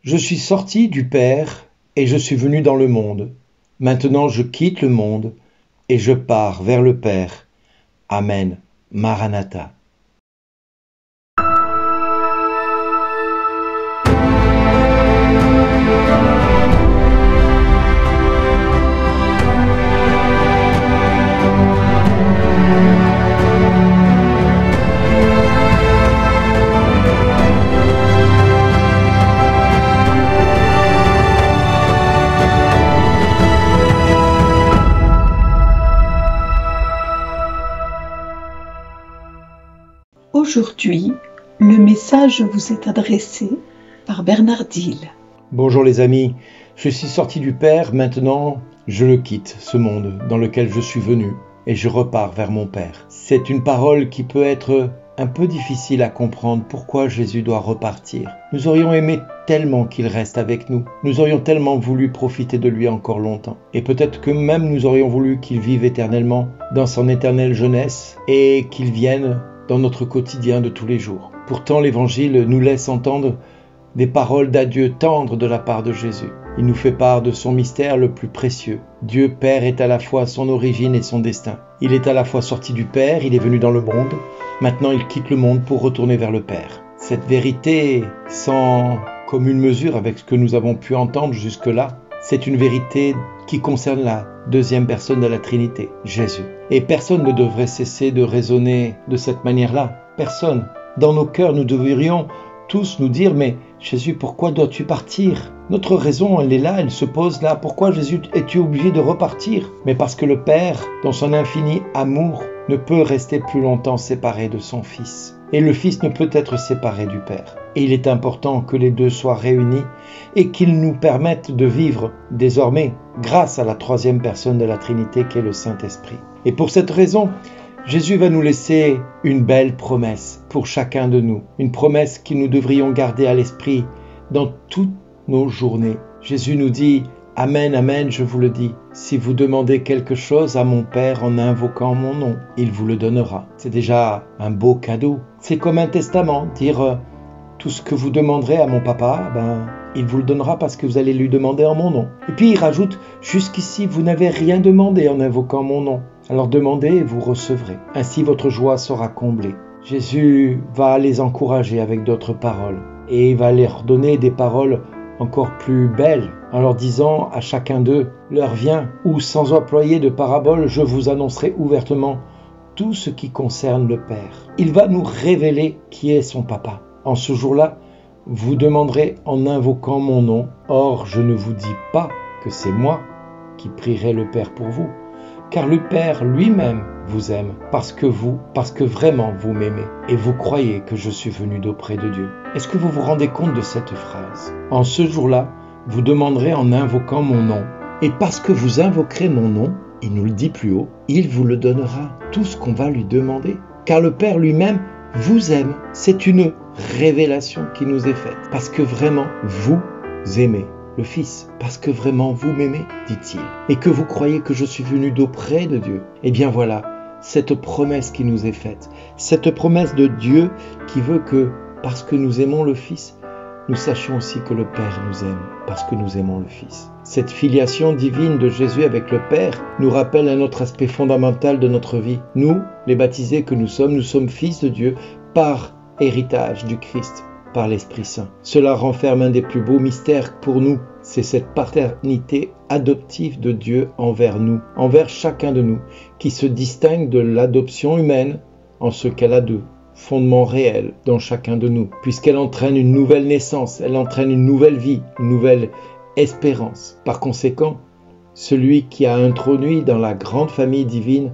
Je suis sorti du Père et je suis venu dans le monde. Maintenant je quitte le monde et je pars vers le Père. Amen. Maranatha. Aujourd'hui, le message vous est adressé par Bernard Dille. Bonjour les amis, je suis sorti du Père, maintenant je le quitte, ce monde dans lequel je suis venu, et je repars vers mon Père. C'est une parole qui peut être un peu difficile à comprendre pourquoi Jésus doit repartir. Nous aurions aimé tellement qu'il reste avec nous. Nous aurions tellement voulu profiter de lui encore longtemps. Et peut-être que même nous aurions voulu qu'il vive éternellement dans son éternelle jeunesse et qu'il vienne dans notre quotidien de tous les jours. Pourtant, l'Évangile nous laisse entendre des paroles d'adieu tendres de la part de Jésus. Il nous fait part de son mystère le plus précieux. Dieu Père est à la fois son origine et son destin. Il est à la fois sorti du Père, il est venu dans le monde. Maintenant, il quitte le monde pour retourner vers le Père. Cette vérité, sans commune mesure avec ce que nous avons pu entendre jusque-là, c'est une vérité qui concerne la deuxième personne de la Trinité, Jésus. Et personne ne devrait cesser de raisonner de cette manière-là. Personne. Dans nos cœurs, nous devrions tous nous dire « Mais Jésus, pourquoi dois-tu partir ?» Notre raison, elle est là, elle se pose là. Pourquoi Jésus es-tu obligé de repartir ? Mais parce que le Père, dans son infini amour, ne peut rester plus longtemps séparé de son Fils. Et le Fils ne peut être séparé du Père. Et il est important que les deux soient réunis et qu'ils nous permettent de vivre désormais grâce à la troisième personne de la Trinité qui est le Saint-Esprit. Et pour cette raison, Jésus va nous laisser une belle promesse pour chacun de nous. Une promesse que nous devrions garder à l'esprit dans toutes nos journées. Jésus nous dit « Amen, Amen, je vous le dis. Si vous demandez quelque chose à mon Père en invoquant mon nom, il vous le donnera. » C'est déjà un beau cadeau. C'est comme un testament, dire tout ce que vous demanderez à mon papa, il vous le donnera parce que vous allez lui demander en mon nom. Et puis il rajoute « Jusqu'ici, vous n'avez rien demandé en invoquant mon nom. Alors demandez et vous recevrez. Ainsi votre joie sera comblée. » Jésus va les encourager avec d'autres paroles et il va leur donner des paroles encore plus belles en leur disant à chacun d'eux « L'heure vient où, sans employer de parabole, je vous annoncerai ouvertement tout ce qui concerne le Père. » Il va nous révéler qui est son papa. En ce jour-là, vous demanderez en invoquant mon nom. Or, je ne vous dis pas que c'est moi qui prierai le Père pour vous, car le Père lui-même vous aime, parce que vraiment vous m'aimez, et vous croyez que je suis venu d'auprès de Dieu. Est-ce que vous vous rendez compte de cette phrase ? En ce jour-là, vous demanderez en invoquant mon nom, et parce que vous invoquerez mon nom, il nous le dit plus haut, il vous le donnera, tout ce qu'on va lui demander. Car le Père lui-même vous aime. C'est une révélation qui nous est faite, parce que vraiment vous aimez le Fils, parce que vraiment vous m'aimez, dit-il, et que vous croyez que je suis venu d'auprès de Dieu. Eh bien voilà, cette promesse qui nous est faite, cette promesse de Dieu qui veut que, parce que nous aimons le Fils, nous sachions aussi que le Père nous aime, parce que nous aimons le Fils. Cette filiation divine de Jésus avec le Père nous rappelle un autre aspect fondamental de notre vie. Nous, les baptisés que nous sommes fils de Dieu par héritage du Christ, par l'Esprit Saint. Cela renferme un des plus beaux mystères pour nous, c'est cette paternité adoptive de Dieu envers nous, envers chacun de nous, qui se distingue de l'adoption humaine en ce qu'elle a de fondement réel dans chacun de nous, puisqu'elle entraîne une nouvelle naissance, elle entraîne une nouvelle vie, une nouvelle espérance. Par conséquent, celui qui a introduit dans la grande famille divine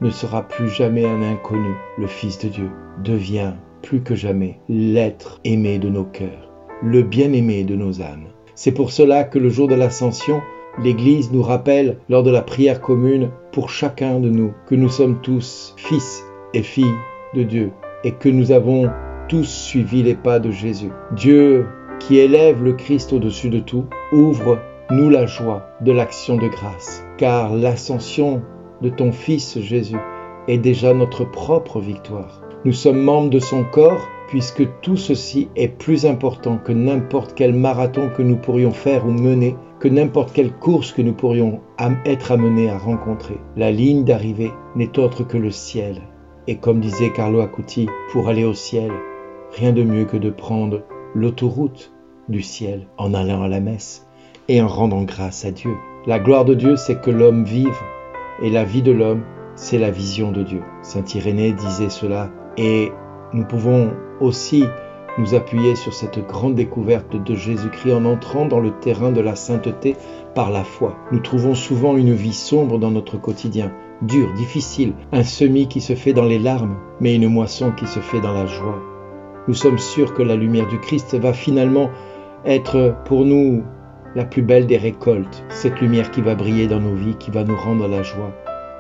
ne sera plus jamais un inconnu. Le Fils de Dieu devient plus que jamais l'être aimé de nos cœurs, le bien-aimé de nos âmes. C'est pour cela que le jour de l'Ascension, l'Église nous rappelle lors de la prière commune pour chacun de nous que nous sommes tous fils et filles de Dieu et que nous avons tous suivi les pas de Jésus. Dieu, qui élève le Christ au-dessus de tout, ouvre-nous la joie de l'action de grâce, car l'ascension de ton Fils Jésus est déjà notre propre victoire. Nous sommes membres de son corps puisque tout ceci est plus important que n'importe quel marathon que nous pourrions faire ou mener, que n'importe quelle course que nous pourrions être amenés à rencontrer. La ligne d'arrivée n'est autre que le ciel. Et comme disait Carlo Acuti, pour aller au ciel, rien de mieux que de prendre l'autoroute du ciel en allant à la messe et en rendant grâce à Dieu. La gloire de Dieu, c'est que l'homme vive, et la vie de l'homme, c'est la vision de Dieu. Saint Irénée disait cela, et nous pouvons aussi nous appuyer sur cette grande découverte de Jésus-Christ en entrant dans le terrain de la sainteté par la foi. Nous trouvons souvent une vie sombre dans notre quotidien, dure, difficile, un semis qui se fait dans les larmes, mais une moisson qui se fait dans la joie. Nous sommes sûrs que la lumière du Christ va finalement être pour nous la plus belle des récoltes, cette lumière qui va briller dans nos vies, qui va nous rendre la joie,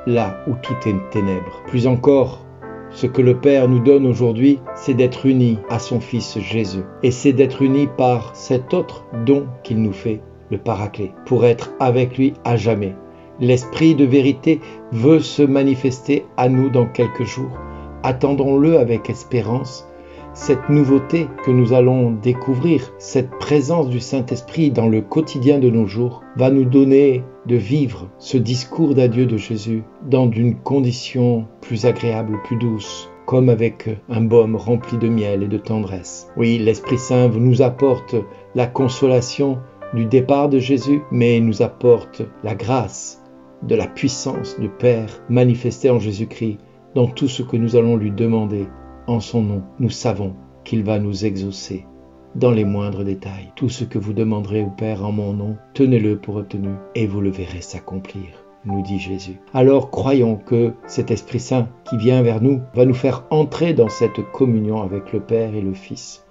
là où tout est ténèbres. Plus encore, ce que le Père nous donne aujourd'hui, c'est d'être unis à son Fils Jésus. Et c'est d'être unis par cet autre don qu'il nous fait, le Paraclet, pour être avec lui à jamais. L'Esprit de vérité veut se manifester à nous dans quelques jours. Attendons-le avec espérance. Cette nouveauté que nous allons découvrir, cette présence du Saint-Esprit dans le quotidien de nos jours, va nous donner de vivre ce discours d'adieu de Jésus dans une condition plus agréable, plus douce, comme avec un baume rempli de miel et de tendresse. Oui, l'Esprit Saint nous apporte la consolation du départ de Jésus, mais nous apporte la grâce de la puissance du Père manifestée en Jésus-Christ dans tout ce que nous allons lui demander. En son nom, nous savons qu'il va nous exaucer dans les moindres détails. Tout ce que vous demanderez au Père en mon nom, tenez-le pour obtenu et vous le verrez s'accomplir, nous dit Jésus. Alors croyons que cet Esprit Saint qui vient vers nous va nous faire entrer dans cette communion avec le Père et le Fils.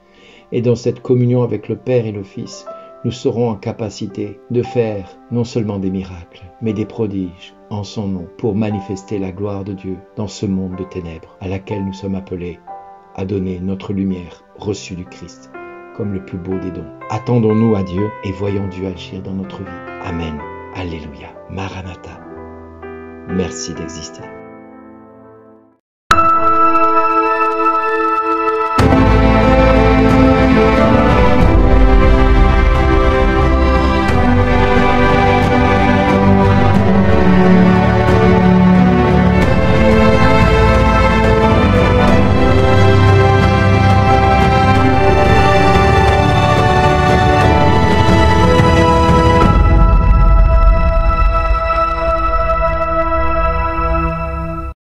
Et dans cette communion avec le Père et le Fils, nous serons en capacité de faire non seulement des miracles, mais des prodiges en son nom pour manifester la gloire de Dieu dans ce monde de ténèbres à laquelle nous sommes appelés à donner notre lumière reçue du Christ comme le plus beau des dons. Attendons-nous à Dieu et voyons Dieu agir dans notre vie. Amen. Alléluia. Maranatha. Merci d'exister.